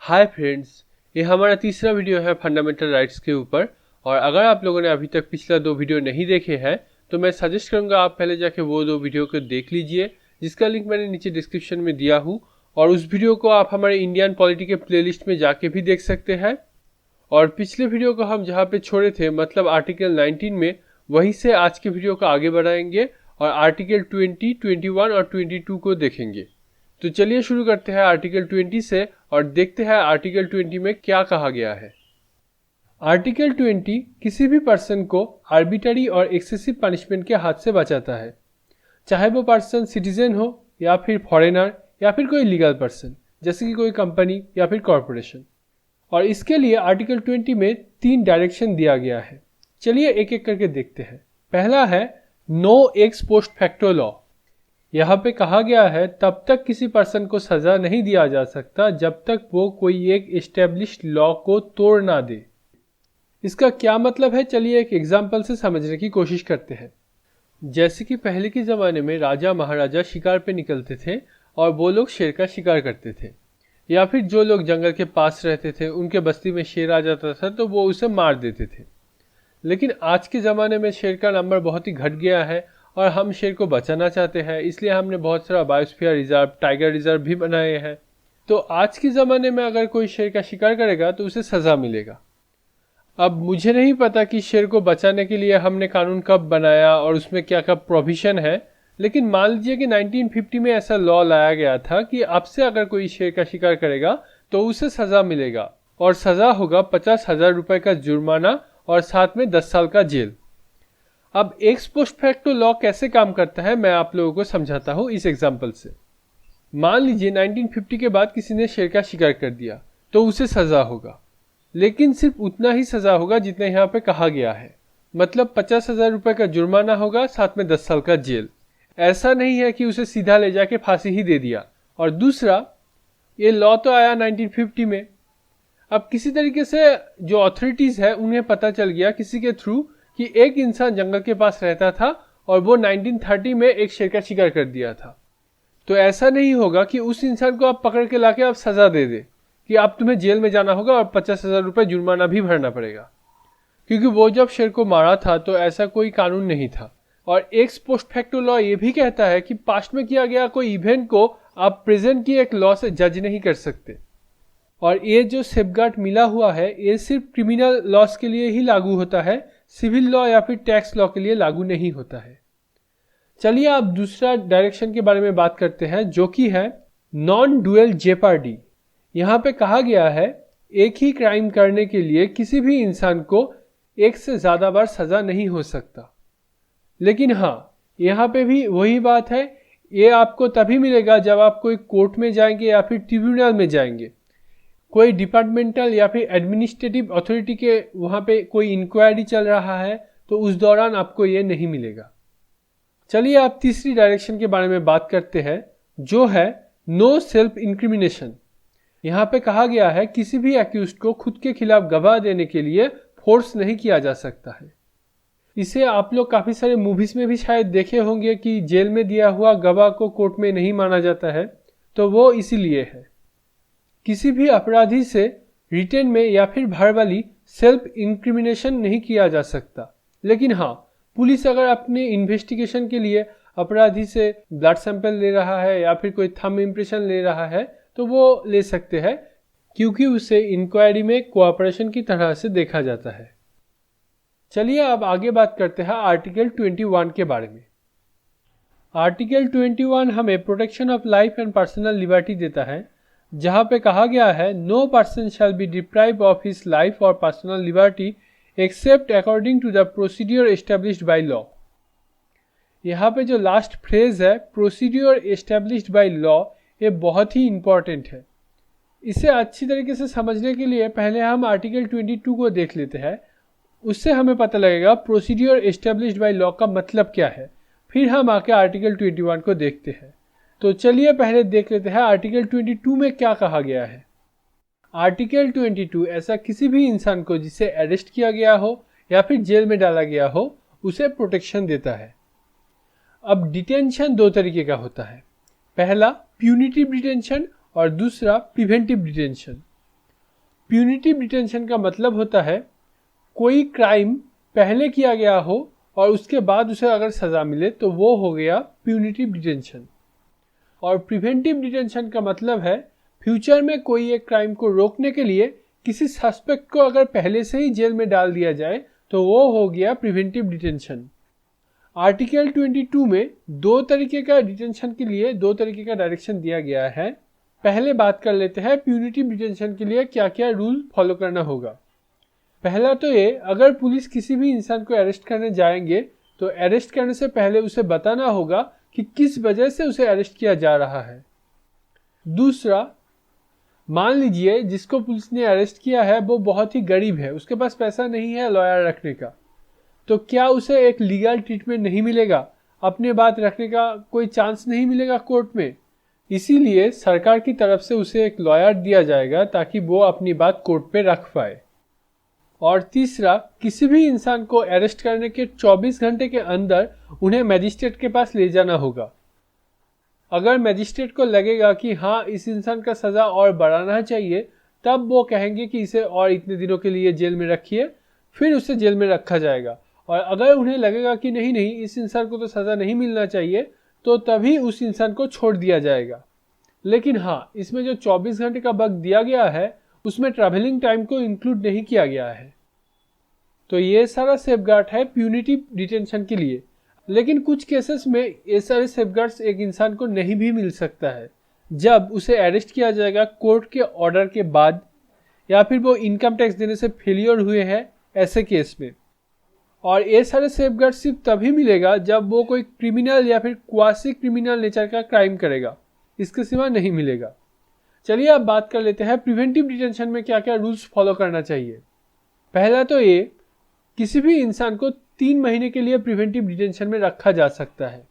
Hi friends, ये हमारा तीसरा वीडियो है फंडामेंटल राइट्स के ऊपर। और अगर आप लोगों ने अभी तक पिछला 2 वीडियो नहीं देखे हैं तो मैं सजेस्ट करूंगा आप पहले जाके वो 2 वीडियो को देख लीजिए, जिसका लिंक मैंने नीचे डिस्क्रिप्शन में दिया हूँ। और उस वीडियो को आप हमारे इंडियन पॉलिटी के प्लेलिस्ट में जाके भी देख सकते हैं। और पिछले वीडियो को हम जहाँ पे छोड़े थे, मतलब आर्टिकल 19 में, वहीं से आज के वीडियो को आगे बढ़ाएंगे और आर्टिकल 20, 21 और 22 को देखेंगे। तो चलिए शुरू करते हैं आर्टिकल 20 से और देखते हैं आर्टिकल 20 में क्या कहा गया है। आर्टिकल 20 किसी भी पर्सन को आर्बिट्ररी और एक्सेसिव पनिशमेंट के हाथ से बचाता है, चाहे वो पर्सन सिटीजन हो या फिर फॉरेनर या फिर कोई लीगल पर्सन, जैसे कि कोई कंपनी या फिर कॉरपोरेशन। और इसके लिए आर्टिकल 20 में 3 डायरेक्शन दिया गया है। चलिए एक एक करके देखते हैं। पहला है no ex post facto law. यहाँ पे कहा गया है तब तक किसी पर्सन को सजा नहीं दिया जा सकता जब तक वो कोई एक एस्टेब्लिश्ड लॉ को तोड़ ना दे। इसका क्या मतलब है, चलिए एक एग्जाम्पल से समझने की कोशिश करते हैं। जैसे कि पहले के ज़माने में राजा महाराजा शिकार पे निकलते थे और वो लोग शेर का शिकार करते थे, या फिर जो लोग जंगल के पास रहते थे उनके बस्ती में शेर आ जाता था तो वो उसे मार देते थे। लेकिन आज के ज़माने में शेर का नंबर बहुत ही घट गया है और हम शेर को बचाना चाहते हैं, इसलिए हमने बहुत सारा बायोस्फीयर रिजर्व, टाइगर रिजर्व भी बनाए हैं। तो आज के ज़माने में अगर कोई शेर का शिकार करेगा तो उसे सज़ा मिलेगा। अब मुझे नहीं पता कि शेर को बचाने के लिए हमने कानून कब बनाया और उसमें क्या क्या प्रोविज़न है, लेकिन मान लीजिए कि 1950 में ऐसा लॉ लाया गया था कि अब से अगर कोई शेर का शिकार करेगा तो उसे सज़ा मिलेगा, और सज़ा होगा 50,000 रुपये का जुर्माना और साथ में 10 साल का जेल। अब एक्स पोस्ट फैक्टो लॉ कैसे काम करता है मैं आप लोगों को समझाता हूँ इस एग्जाम्पल से। मान लीजिए 1950 के बाद किसी ने शेर का शिकार कर दिया तो उसे सज़ा होगा, लेकिन सिर्फ उतना ही सज़ा होगा जितना यहाँ पे कहा गया है, मतलब 50,000 रुपये का जुर्माना होगा, साथ में 10 साल का जेल। ऐसा नहीं है कि उसे सीधा ले जाके फांसी ही दे दिया। और दूसरा, ये लॉ तो आया 1950 में। अब किसी तरीके से जो अथॉरिटीज़ है उन्हें पता चल गया किसी के थ्रू कि एक इंसान जंगल के पास रहता था और वो 1930 में एक शेर का शिकार कर दिया था। तो ऐसा नहीं होगा कि उस इंसान को आप पकड़ के लाके आप सज़ा दे दे कि आप तुम्हें जेल में जाना होगा और 50,000 रुपये जुर्माना भी भरना पड़ेगा, क्योंकि वो जब शेर को मारा था तो ऐसा कोई कानून नहीं था। और एक्स पोस्ट फैक्टो लॉ ये भी कहता है कि पास्ट में किया गया कोई इवेंट को आप प्रेजेंट की एक लॉ से जज नहीं कर सकते। और ये जो सेफगार्ड मिला हुआ है ये सिर्फ क्रिमिनल लॉस के लिए ही लागू होता है, सिविल लॉ या फिर टैक्स लॉ के लिए लागू नहीं होता है। चलिए अब दूसरा डायरेक्शन के बारे में बात करते हैं, जो कि है नॉन डुअल जेपर्डी। यहाँ पे कहा गया है एक ही क्राइम करने के लिए किसी भी इंसान को एक से ज़्यादा बार सज़ा नहीं हो सकता। लेकिन हाँ, यहाँ पे भी वही बात है, ये आपको तभी मिलेगा जब आप कोई कोर्ट में जाएंगे या फिर ट्रिब्यूनल में जाएंगे, कोई डिपार्टमेंटल या फिर एडमिनिस्ट्रेटिव अथॉरिटी के वहाँ पे कोई इंक्वायरी चल रहा है, तो उस दौरान आपको ये नहीं मिलेगा। चलिए आप तीसरी डायरेक्शन के बारे में बात करते हैं, जो है नो सेल्फ इंक्रिमिनेशन। यहाँ पे कहा गया है किसी भी एक्यूज्ड को खुद के खिलाफ गवाह देने के लिए फोर्स नहीं किया जा सकता है। इसे आप लोग काफ़ी सारे मूवीज़ में भी शायद देखे होंगे कि जेल में दिया हुआ गवाह को कोर्ट में नहीं माना जाता है, तो वो इसीलिए है। किसी भी अपराधी से रिटेन में या फिर वर्बली सेल्फ इंक्रिमिनेशन नहीं किया जा सकता। लेकिन हाँ, पुलिस अगर अपने इन्वेस्टिगेशन के लिए अपराधी से ब्लड सैंपल ले रहा है या फिर कोई थंब इम्प्रेशन ले रहा है तो वो ले सकते हैं, क्योंकि उसे इंक्वायरी में कोऑपरेशन की तरह से देखा जाता है। चलिए अब आगे बात करते हैं आर्टिकल 21 के बारे में। आर्टिकल 21 हमें protection of life and personal liberty देता है, जहाँ पे कहा गया है no person shall be deprived of his life और personal liberty except according to the procedure established by law. यहाँ पे जो लास्ट फ्रेज है प्रोसीड्योर एस्टेब्लिश्ड बाय लॉ, ये बहुत ही इंपॉर्टेंट है। इसे अच्छी तरीके से समझने के लिए पहले हम आर्टिकल 22 को देख लेते हैं, उससे हमें पता लगेगा प्रोसीड्योर एस्टेब्लिश्ड बाय लॉ का मतलब क्या है। फिर हम आके आर्टिकल 21 को देखते हैं। तो चलिए पहले देख लेते हैं आर्टिकल 22 में क्या कहा गया है। आर्टिकल 22 ऐसा किसी भी इंसान को जिसे अरेस्ट किया गया हो या फिर जेल में डाला गया हो उसे प्रोटेक्शन देता है। अब डिटेंशन 2 तरीके का होता है, पहला प्यूनिटिव डिटेंशन और दूसरा प्रिवेंटिव डिटेंशन। प्यूनिटिव डिटेंशन का मतलब होता है कोई क्राइम पहले किया गया हो और उसके बाद उसे अगर सजा मिले तो वो हो गया प्यूनिटिव डिटेंशन। और प्रिवेंटिव डिटेंशन का मतलब है फ्यूचर में कोई एक क्राइम को रोकने के लिए किसी सस्पेक्ट को अगर पहले से ही जेल में डाल दिया जाए तो वो हो गया प्रिवेंटिव डिटेंशन। आर्टिकल 22 में दो तरीके का डिटेंशन के लिए दो तरीके का डायरेक्शन दिया गया है। पहले बात कर लेते हैं प्यूनिटिव डिटेंशन के लिए क्या क्या रूल फॉलो करना होगा। पहला तो ये, अगर पुलिस किसी भी इंसान को अरेस्ट करने जाएंगे तो अरेस्ट करने से पहले उसे बताना होगा कि किस वजह से उसे अरेस्ट किया जा रहा है। दूसरा, मान लीजिए जिसको पुलिस ने अरेस्ट किया है वो बहुत ही गरीब है, उसके पास पैसा नहीं है लॉयर रखने का, तो क्या उसे एक लीगल ट्रीटमेंट नहीं मिलेगा, अपने बात रखने का कोई चांस नहीं मिलेगा कोर्ट में। इसीलिए सरकार की तरफ से उसे एक लॉयर दिया जाएगा ताकि वो अपनी बात कोर्ट पे रख पाए। और तीसरा, किसी भी इंसान को अरेस्ट करने के 24 घंटे के अंदर उन्हें मजिस्ट्रेट के पास ले जाना होगा। अगर मजिस्ट्रेट को लगेगा कि हाँ इस इंसान का सज़ा और बढ़ाना चाहिए, तब वो कहेंगे कि इसे और इतने दिनों के लिए जेल में रखिए, फिर उसे जेल में रखा जाएगा। और अगर उन्हें लगेगा कि नहीं इस इंसान को तो सज़ा नहीं मिलना चाहिए, तो तभी उस इंसान को छोड़ दिया जाएगा। लेकिन हाँ, इसमें जो 24 घंटे का वक्त दिया गया है उसमें ट्रैवलिंग टाइम को इंक्लूड नहीं किया गया है। तो ये सारा सेफगार्ड है प्यूनिटिव डिटेंशन के लिए। लेकिन कुछ केसेस में ये सारे सेफगार्ड्स एक इंसान को नहीं भी मिल सकता है, जब उसे अरेस्ट किया जाएगा कोर्ट के ऑर्डर के बाद, या फिर वो इनकम टैक्स देने से फेलियर हुए हैं ऐसे केस में। और ये सारे सेफगार्ड सिर्फ तभी मिलेगा जब वो कोई क्रिमिनल या फिर क्वासी क्रिमिनल नेचर का क्राइम करेगा, इसके सिवा नहीं मिलेगा। चलिए अब बात कर लेते हैं प्रिवेंटिव डिटेंशन में क्या क्या रूल्स फॉलो करना चाहिए। पहला तो ये, किसी भी इंसान को 3 महीने के लिए प्रिवेंटिव डिटेंशन में रखा जा सकता है।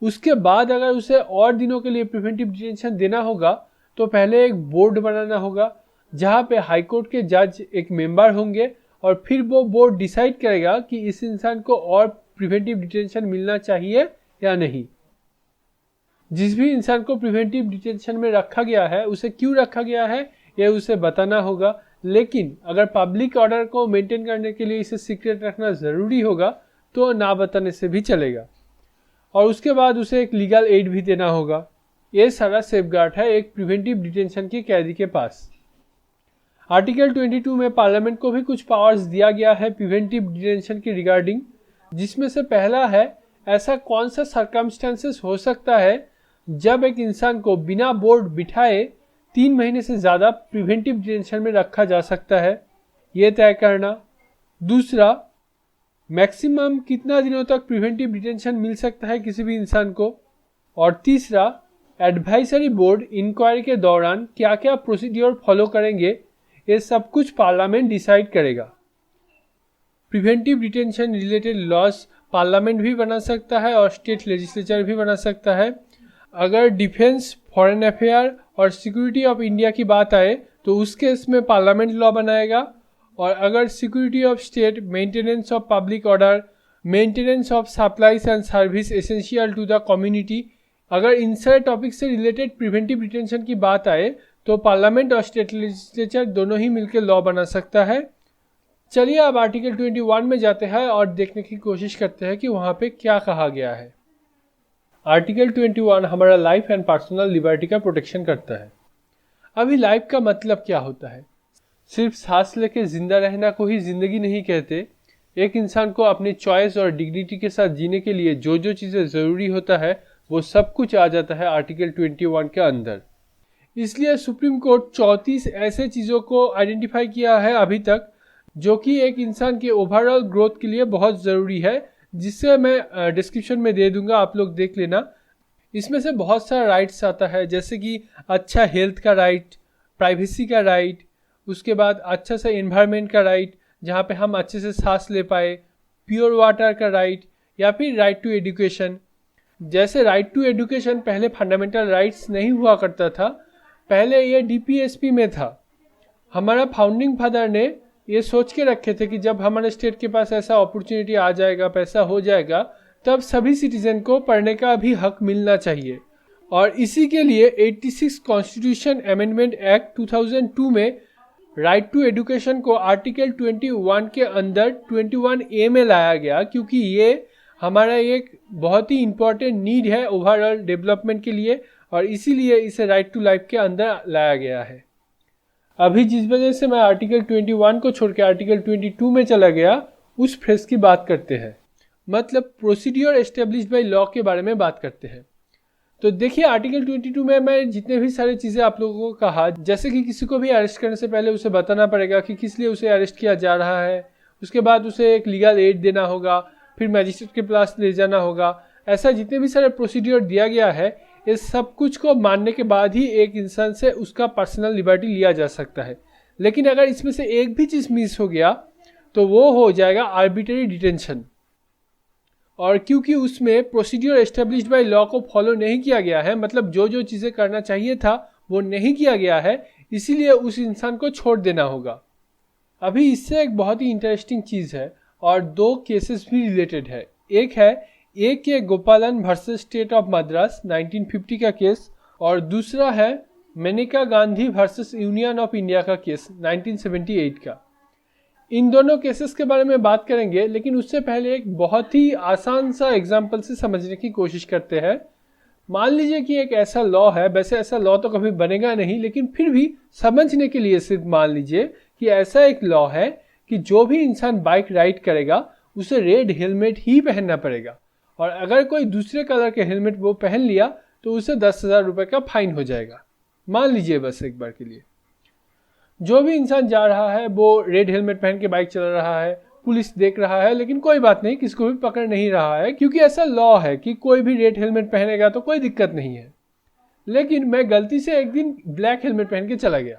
उसके बाद अगर उसे और दिनों के लिए प्रिवेंटिव डिटेंशन देना होगा तो पहले एक बोर्ड बनाना होगा जहाँ पे हाई कोर्ट के जज एक मेंबर होंगे, और फिर वो बोर्ड डिसाइड करेगा कि इस इंसान को और प्रिवेंटिव डिटेंशन मिलना चाहिए या नहीं। जिस भी इंसान को प्रिवेंटिव डिटेंशन में रखा गया है उसे क्यों रखा गया है ये उसे बताना होगा। लेकिन अगर पब्लिक ऑर्डर को मेंटेन करने के लिए इसे सीक्रेट रखना ज़रूरी होगा तो ना बताने से भी चलेगा। और उसके बाद उसे एक लीगल एड भी देना होगा। ये सारा सेफगार्ड है एक प्रिवेंटिव डिटेंशन के कैदी के पास। आर्टिकल 22 में पार्लियामेंट को भी कुछ पावर्स दिया गया है प्रिवेंटिव डिटेंशन के रिगार्डिंग, जिसमें से पहला है, ऐसा कौन सा सर्कमस्टेंसेस हो सकता है जब एक इंसान को बिना बोर्ड बिठाए 3 महीने से ज़्यादा प्रिवेंटिव डिटेंशन में रखा जा सकता है, ये तय करना। दूसरा, मैक्सिमम कितना दिनों तक प्रिवेंटिव डिटेंशन मिल सकता है किसी भी इंसान को। और तीसरा, एडवाइजरी बोर्ड इंक्वायरी के दौरान क्या क्या प्रोसीड्योर फॉलो करेंगे, ये सब कुछ पार्लियामेंट डिसाइड करेगा। Preventive detention related laws parliament भी बना सकता है और स्टेट लेजिस्लेचर भी बना सकता है। अगर डिफेंस, फॉरेन अफेयर और सिक्योरिटी ऑफ इंडिया की बात आए तो उस केस में पार्लियामेंट लॉ बनाएगा। और अगर security of state, maintenance of public order, maintenance of supplies and service essential to the community, अगर इन सारे टॉपिक से रिलेटेड प्रिवेंटिव डिटेंशन की बात आए तो पार्लियामेंट और स्टेट लेजिस्लेचर दोनों ही मिलकर लॉ बना सकता है। चलिए अब आर्टिकल 21 में जाते हैं और देखने की कोशिश करते हैं कि वहाँ पे क्या कहा गया है। आर्टिकल 21 हमारा लाइफ एंड पर्सनल लिबर्टी का प्रोटेक्शन करता है। अभी लाइफ का मतलब क्या होता है? सिर्फ सांस लेके जिंदा रहना को ही जिंदगी नहीं कहते। एक इंसान को अपनी चॉइस और डिग्निटी के साथ जीने के लिए जो जो चीज़ें ज़रूरी होता है वो सब कुछ आ जाता है आर्टिकल 21 के अंदर। इसलिए सुप्रीम कोर्ट 34 ऐसे चीज़ों को आइडेंटिफाई किया है अभी तक जो कि एक इंसान के ओवरऑल ग्रोथ के लिए बहुत ज़रूरी है, जिससे मैं डिस्क्रिप्शन में दे दूंगा, आप लोग देख लेना। इसमें से बहुत सारा राइट्स आता है, जैसे कि अच्छा हेल्थ का राइट, प्राइवेसी का राइट, उसके बाद अच्छा सा एनवायरनमेंट का राइट जहाँ पे हम अच्छे से सांस ले पाए, प्योर वाटर का राइट, या फिर राइट टू एजुकेशन। जैसे राइट टू एजुकेशन पहले फंडामेंटल राइट्स नहीं हुआ करता था, पहले ये DPSP में था। हमारा फाउंडिंग फादर ने ये सोच के रखे थे कि जब हमारे स्टेट के पास ऐसा अपॉर्चुनिटी आ जाएगा, पैसा हो जाएगा, तब सभी सिटीजन को पढ़ने का भी हक मिलना चाहिए। और इसी के लिए 86 कॉन्स्टिट्यूशन अमेंडमेंट एक्ट 2002 में राइट टू एजुकेशन को आर्टिकल 21 के अंदर 21A में लाया गया, क्योंकि ये हमारा एक बहुत ही इम्पोर्टेंट नीड है ओवरऑल डेवलपमेंट के लिए, और इसीलिए इसे राइट टू लाइफ के अंदर लाया गया है। अभी जिस वजह से मैं आर्टिकल 21 को छोड़ के आर्टिकल 22 में चला गया, उस फ्रेज की बात करते हैं, मतलब प्रोसीड्योर एस्टेब्लिश्ड बाय लॉ के बारे में बात करते हैं। तो देखिए, आर्टिकल 22 में मैं जितने भी सारी चीज़ें आप लोगों को कहा, जैसे कि किसी को भी अरेस्ट करने से पहले उसे बताना पड़ेगा कि किस लिए उसे अरेस्ट किया जा रहा है, उसके बाद उसे एक लीगल एड देना होगा, फिर मैजिस्ट्रेट के पास ले जाना होगा, ऐसा जितने भी सारे प्रोसीड्योर दिया गया है, ये सब कुछ को मानने के बाद ही एक इंसान से उसका पर्सनल लिबर्टी लिया जा सकता है। लेकिन अगर इसमें से एक भी चीज़ मिस हो गया तो वो हो जाएगा आर्बिट्रेरी डिटेंशन। और क्योंकि उसमें प्रोसीड्योर एस्टेब्लिश्ड बाय लॉ को फॉलो नहीं किया गया है, मतलब जो जो चीज़ें करना चाहिए था वो नहीं किया गया है, इसीलिए उस इंसान को छोड़ देना होगा। अभी इससे एक बहुत ही इंटरेस्टिंग चीज़ है और दो केसेस भी रिलेटेड है। एक है A.K. गोपालन वर्सेस स्टेट ऑफ मद्रास 1950 का केस, और दूसरा है Maneka Gandhi versus Union of India का केस 1978 का। इन दोनों केसेस के बारे में बात करेंगे, लेकिन उससे पहले एक बहुत ही आसान सा एग्जाम्पल से समझने की कोशिश करते हैं। मान लीजिए कि एक ऐसा लॉ है, वैसे ऐसा लॉ तो कभी बनेगा नहीं, लेकिन फिर भी समझने के लिए सिर्फ मान लीजिए कि ऐसा एक लॉ है कि जो भी इंसान बाइक राइड करेगा उसे रेड हेलमेट ही पहनना पड़ेगा, और अगर कोई दूसरे कलर के हेलमेट वो पहन लिया तो उसे 10,000 रुपये का फाइन हो जाएगा। मान लीजिए बस एक बार के लिए, जो भी इंसान जा रहा है वो रेड हेलमेट पहन के बाइक चला रहा है, पुलिस देख रहा है, लेकिन कोई बात नहीं, किसको भी पकड़ नहीं रहा है, क्योंकि ऐसा लॉ है कि कोई भी रेड हेलमेट पहनेगा तो कोई दिक्कत नहीं है। लेकिन मैं गलती से एक दिन ब्लैक हेलमेट पहन के चला गया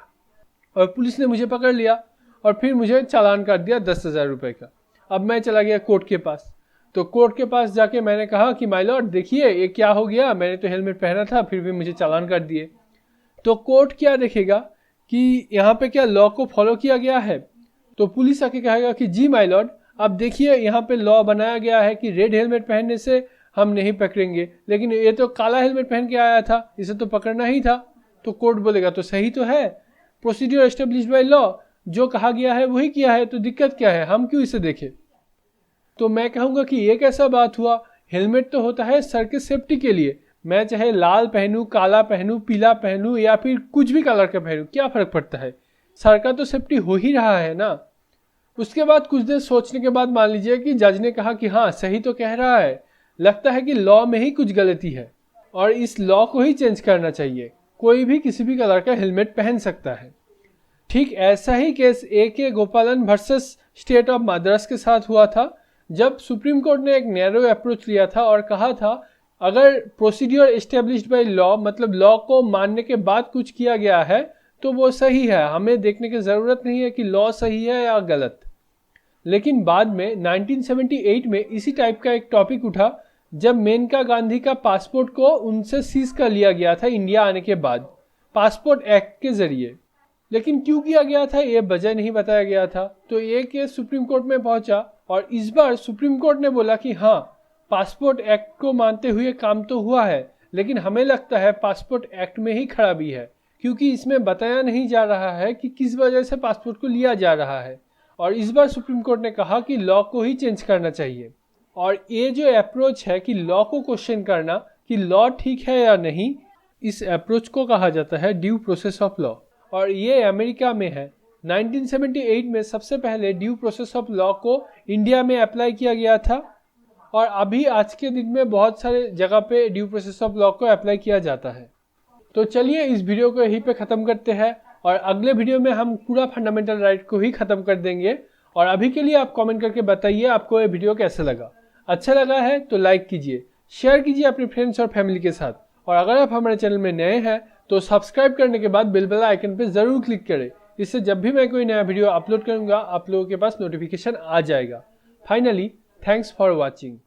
और पुलिस ने मुझे पकड़ लिया और फिर मुझे चालान कर दिया 10,000 रुपये का। अब मैं चला गया कोर्ट के पास, तो कोर्ट के पास जाके मैंने कहा कि माय लॉर्ड देखिए ये क्या हो गया, मैंने तो हेलमेट पहना था फिर भी मुझे चालान कर दिए। तो कोर्ट क्या देखेगा कि यहाँ पे क्या लॉ को फॉलो किया गया है? तो पुलिस आके कहेगा कि जी माय लॉर्ड, अब देखिए यहाँ पे लॉ बनाया गया है कि रेड हेलमेट पहनने से हम नहीं पकड़ेंगे, लेकिन ये तो काला हेलमेट पहन के आया था, इसे तो पकड़ना ही था। तो कोर्ट बोलेगा तो सही तो है, प्रोसीड्योर एस्टेब्लिश्ड बाय लॉ, जो कहा गया है वही किया है, तो दिक्कत क्या है, हम क्यों इसे देखें? तो मैं कहूँगा कि ये कैसा बात हुआ, हेलमेट तो होता है सर के सेफ्टी के लिए, मैं चाहे लाल पहनूं, काला पहनूं, पीला पहनूं या फिर कुछ भी कलर का पहनूं, क्या फ़र्क पड़ता है, सर का तो सेफ्टी हो ही रहा है ना। उसके बाद कुछ देर सोचने के बाद मान लीजिए कि जज ने कहा कि हाँ सही तो कह रहा है, लगता है कि लॉ में ही कुछ गलती है और इस लॉ को ही चेंज करना चाहिए, कोई भी किसी भी कलर का हेलमेट पहन सकता है। ठीक ऐसा ही केस A.K. गोपालन वर्सेस स्टेट ऑफ मद्रास के साथ हुआ था, जब सुप्रीम कोर्ट ने एक नैरो अप्रोच लिया था और कहा था अगर प्रोसीड्योर एस्टेब्लिश्ड बाय लॉ, मतलब लॉ को मानने के बाद कुछ किया गया है तो वो सही है, हमें देखने की ज़रूरत नहीं है कि लॉ सही है या गलत। लेकिन बाद में 1978 में इसी टाइप का एक टॉपिक उठा, जब मेनका गांधी का पासपोर्ट को उनसे सीज कर लिया गया था इंडिया आने के बाद, पासपोर्ट एक्ट के जरिए। लेकिन क्यों किया गया था ये वजह नहीं बताया गया था। तो ये केस सुप्रीम कोर्ट में पहुंचा और इस बार सुप्रीम कोर्ट ने बोला कि हाँ पासपोर्ट एक्ट को मानते हुए काम तो हुआ है, लेकिन हमें लगता है पासपोर्ट एक्ट में ही खराबी है, क्योंकि इसमें बताया नहीं जा रहा है कि किस वजह से पासपोर्ट को लिया जा रहा है। और इस बार सुप्रीम कोर्ट ने कहा कि लॉ को ही चेंज करना चाहिए। और ये जो अप्रोच है कि लॉ को क्वेश्चन करना कि लॉ ठीक है या नहीं, इस अप्रोच को कहा जाता है ड्यू प्रोसेस ऑफ लॉ, और ये अमेरिका में है। 1978 में सबसे पहले ड्यू प्रोसेस ऑफ लॉ को इंडिया में अप्लाई किया गया था, और अभी आज के दिन में बहुत सारे जगह पे ड्यू प्रोसेस ऑफ लॉ को अप्लाई किया जाता है। तो चलिए इस वीडियो को यहीं पे ख़त्म करते हैं, और अगले वीडियो में हम पूरा फंडामेंटल राइट को ही ख़त्म कर देंगे। और अभी के लिए आप कमेंट करके बताइए आपको ये वीडियो कैसा लगा। अच्छा लगा है तो लाइक कीजिए, शेयर कीजिए अपने फ्रेंड्स और फैमिली के साथ, और अगर आप हमारे चैनल में नए हैं तो सब्सक्राइब करने के बाद बेल आइकन पे ज़रूर क्लिक करें, इससे जब भी मैं कोई नया वीडियो अपलोड करूँगा आप लोगों के पास नोटिफिकेशन आ जाएगा। Finally thanks for watching.